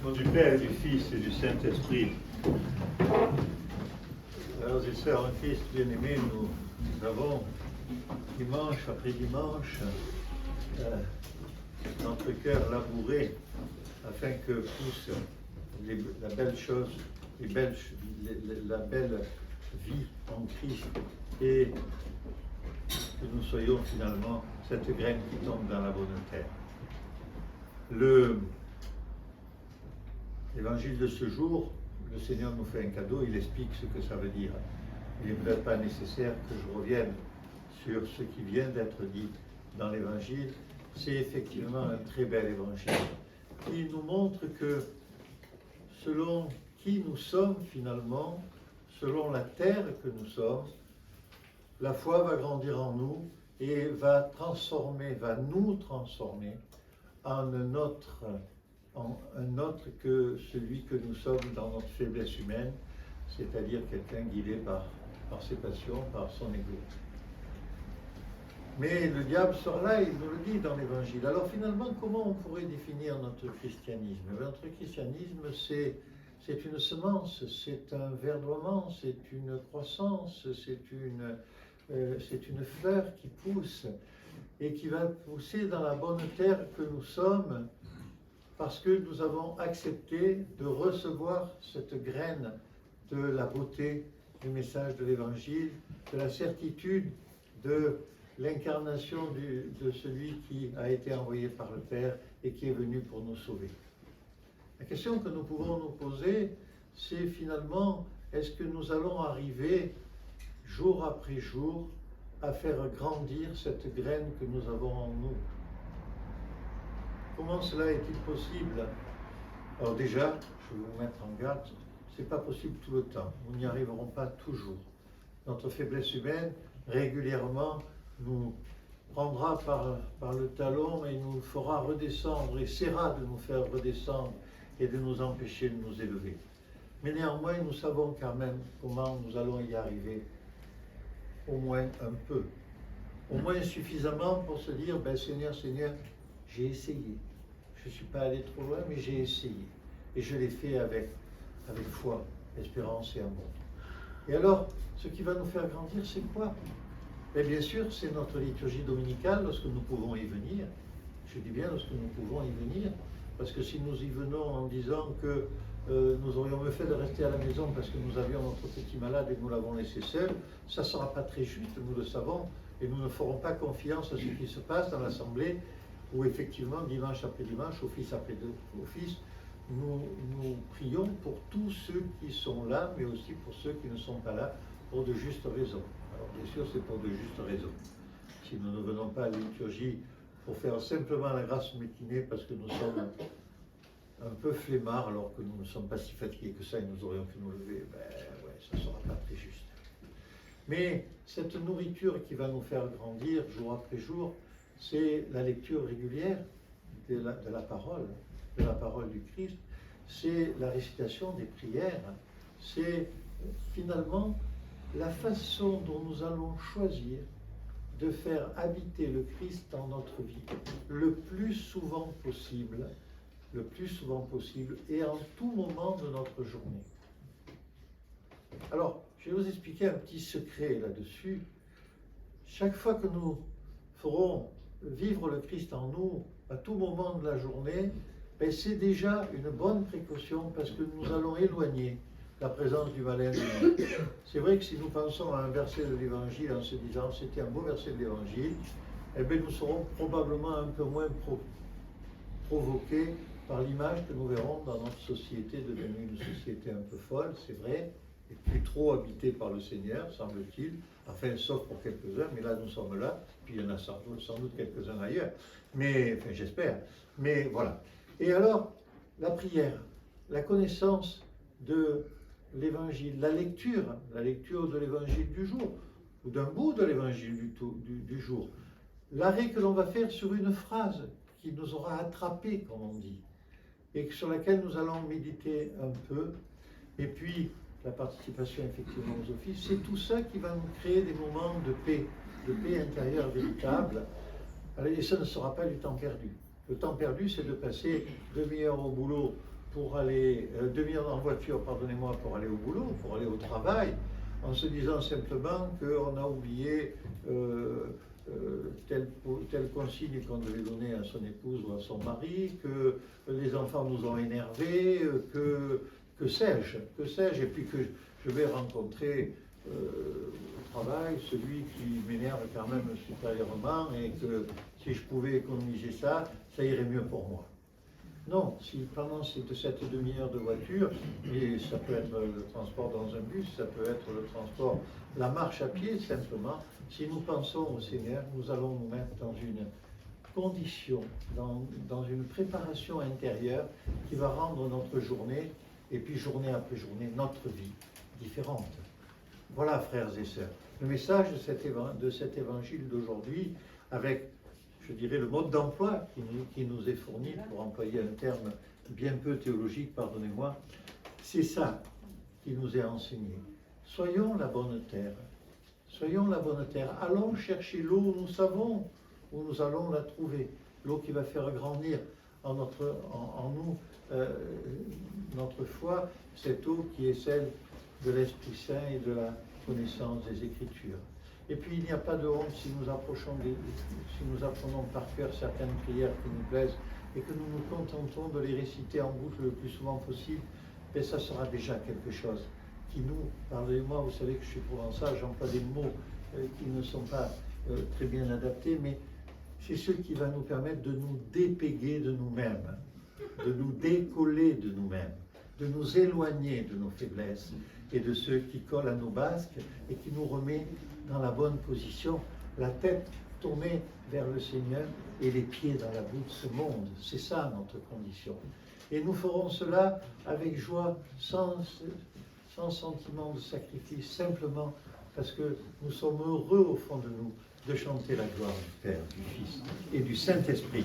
Au nom du Père, du Fils et du Saint-Esprit. Frères et sœurs en Christ bien-aimés, nous avons dimanche après dimanche notre cœur labouré afin que pousse la belle chose, la belle vie en Christ et que nous soyons finalement cette graine qui tombe dans la bonne terre. L'évangile de ce jour, le Seigneur nous fait un cadeau, il explique ce que ça veut dire. Il n'est peut-être pas nécessaire que je revienne sur ce qui vient d'être dit dans l'évangile. C'est effectivement un très bel évangile qui nous montre que selon qui nous sommes finalement, selon la terre que nous sommes, la foi va grandir en nous et va nous transformer en un autre que celui que nous sommes dans notre faiblesse humaine, c'est-à-dire quelqu'un guidé par ses passions, par son ego. Mais le diable sort là, il nous le dit dans l'Évangile. Alors finalement, comment on pourrait définir notre christianisme? Notre christianisme, c'est une semence, c'est un verdoiement, c'est une croissance, c'est une fleur qui pousse et qui va pousser dans la bonne terre que nous sommes, parce que nous avons accepté de recevoir cette graine de la beauté du message de l'Évangile, de la certitude de l'incarnation de celui qui a été envoyé par le Père et qui est venu pour nous sauver. La question que nous pouvons nous poser, c'est finalement, est-ce que nous allons arriver jour après jour à faire grandir cette graine que nous avons en nous? Comment cela est-il possible? Alors déjà, je vais vous mettre en garde, ce n'est pas possible tout le temps. Nous n'y arriverons pas toujours. Notre faiblesse humaine, régulièrement, nous prendra par le talon et nous fera redescendre, essaiera de nous faire redescendre et de nous empêcher de nous élever. Mais néanmoins, nous savons quand même comment nous allons y arriver, au moins un peu. Au moins suffisamment pour se dire, Seigneur, j'ai essayé. Je ne suis pas allé trop loin, mais j'ai essayé. Et je l'ai fait avec foi, espérance et amour. Et alors, ce qui va nous faire grandir, c'est quoi? Bien sûr, c'est notre liturgie dominicale, lorsque nous pouvons y venir. Je dis bien lorsque nous pouvons y venir, parce que si nous y venons en disant que nous aurions mieux fait de rester à la maison parce que nous avions notre petit malade et que nous l'avons laissé seul, ça ne sera pas très juste, nous le savons, et nous ne ferons pas confiance à ce qui se passe dans l'Assemblée, où effectivement, dimanche après dimanche, office après office, nous prions pour tous ceux qui sont là, mais aussi pour ceux qui ne sont pas là, pour de justes raisons. Alors bien sûr, c'est pour de justes raisons. Si nous ne venons pas à la liturgie pour faire simplement la grâce matinée parce que nous sommes un peu flemmards, alors que nous ne sommes pas si fatigués que ça et nous aurions pu nous lever, ça ne sera pas très juste. Mais cette nourriture qui va nous faire grandir jour après jour, c'est la lecture régulière de la parole du Christ, c'est la récitation des prières, c'est finalement la façon dont nous allons choisir de faire habiter le Christ dans notre vie le plus souvent possible et en tout moment de notre journée. Alors, je vais vous expliquer un petit secret là-dessus. Chaque fois que nous ferons vivre le Christ en nous à tout moment de la journée, c'est déjà une bonne précaution parce que nous allons éloigner la présence du malin. C'est vrai que si nous pensons à un verset de l'Évangile en se disant c'était un beau verset de l'Évangile, nous serons probablement un peu moins provoqués par l'image que nous verrons dans notre société devenue une société un peu folle, c'est vrai, et plus trop habitée par le Seigneur, semble-t-il, enfin sauf pour quelques-uns, mais là nous sommes là, puis il y en a sans doute quelques-uns ailleurs, mais enfin j'espère, mais voilà. Et alors, la prière, la connaissance de l'Évangile, la lecture de l'Évangile du jour, ou d'un bout de l'Évangile du jour, l'arrêt que l'on va faire sur une phrase qui nous aura attrapés, comme on dit, et sur laquelle nous allons méditer un peu, et puis la participation effectivement aux offices, c'est tout ça qui va nous créer des moments de paix intérieure véritable, et ça ne sera pas du temps perdu. Le temps perdu, c'est de passer demi-heure au boulot pour aller, 2 millions en voiture, pardonnez-moi, pour aller au boulot, pour aller au travail, en se disant simplement qu'on a oublié telle consigne qu'on devait donner à son épouse ou à son mari, que les enfants nous ont énervés, que sais-je, et puis que je vais rencontrer au travail celui qui m'énerve quand même supérieurement, et que si je pouvais économiser ça, ça irait mieux pour moi. Non, si pendant cette demi-heure de voiture, et ça peut être le transport dans un bus, ça peut être le transport, la marche à pied simplement, si nous pensons au Seigneur, nous allons nous mettre dans une condition, dans une préparation intérieure qui va rendre notre journée, et puis journée après journée, notre vie différente. Voilà, frères et sœurs, le message de cet évangile d'aujourd'hui, avec, je dirais, le mode d'emploi qui nous est fourni, pour employer un terme bien peu théologique, pardonnez-moi, c'est ça qui nous est enseigné. Soyons la bonne terre. Soyons la bonne terre. Allons chercher l'eau, nous savons où nous allons la trouver. L'eau qui va faire grandir en nous notre foi, cette eau qui est celle de l'Esprit Saint et de la connaissance des Écritures. Et puis il n'y a pas de honte si nous apprenons par cœur certaines prières qui nous plaisent et que nous nous contentons de les réciter en boucle le plus souvent possible, mais ça sera déjà quelque chose qui nous, pardonnez-moi, vous savez que je suis provençal, j'emploie des mots qui ne sont pas très bien adaptés, mais c'est ce qui va nous permettre de nous dépéguer de nous-mêmes, de nous décoller de nous-mêmes, de nous éloigner de nos faiblesses et de ceux qui collent à nos basques et qui nous remet dans la bonne position, la tête tournée vers le Seigneur et les pieds dans la boue de ce monde. C'est ça notre condition. Et nous ferons cela avec joie, sans sentiment de sacrifice, simplement parce que nous sommes heureux au fond de nous de chanter la gloire du Père, du Fils et du Saint-Esprit.